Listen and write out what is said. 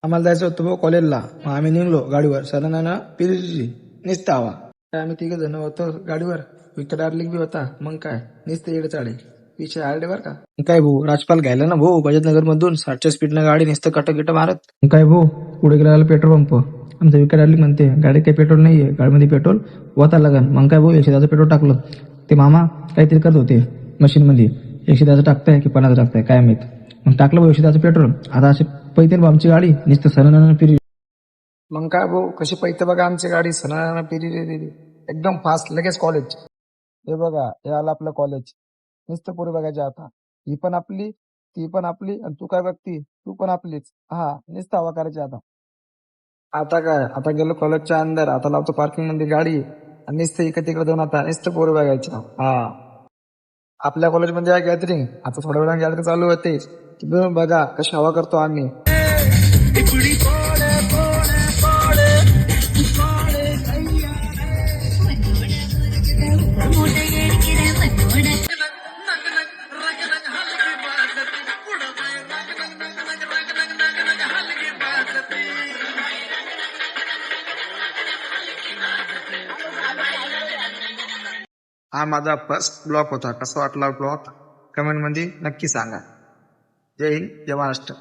आम्हाला जायचं होतं भाऊ कॉलेजला. मग आम्ही निघलो गाडीवर. सरांना पिरिची निसता हवा. आम्ही 3 जण होतो गाडीवर. विक्टर डार्लिंग बी होता. मग काय निसते येडे चाळे विषय आरडे बर का. काय भाऊ राजपाल घ्यायला ना भाऊ बजाजनगर मधून 60च्या स्पीडनं गाडी नुसतं कटगिट मारत. काय भाऊ पुढे गेला पेट्रोल पंप. आमचा विक्टर डार्लिंग म्हणते गाडीत काही पेट्रोल नाहीये, गाडीमध्ये पेट्रोल होता लागन. मग काय भाऊ 110चं पेट्रोल टाकलं. ते मामा काहीतरी करत होते मशीन मध्ये. 110चं टाकताय की 50 टाकताय काय माहित. मग टाकलं भाऊ 110चं पेट्रोल. आता असे पैते आमची गाडी नुसतं सण फिरी. मग काय भाऊ कशी पैते बघा आमची गाडी सण फिरी एकदम फास्ट लगेच कॉलेज. हे बघा हे आलं आपलं कॉलेज. नुसतं पुढे बघायचे आता. ही पण आपली ती पण आपली आणि तू काय बघती तू पण आपलीच. हा नुसतं हवा करायची आता. आता काय आता गेलो कॉलेजच्या अंदर. आता लावतो पार्किंग मध्ये गाडी आणि नुसतं इकडे तिकडे जाऊन आता नुसतं पोरं बघायचं. हा आपल्या कॉलेजमध्ये आहे गॅदरिंग. आता थोड्या वेळाने गॅदरिंग चालू होते. तुम्ही बघा कशी हवा करतो आम्ही. हा माझा फर्स्ट ब्लॉग होता. कसा वाटला ब्लॉग कमेंट मध्ये नक्की सांगा. जय हिंद जय महाराष्ट्र.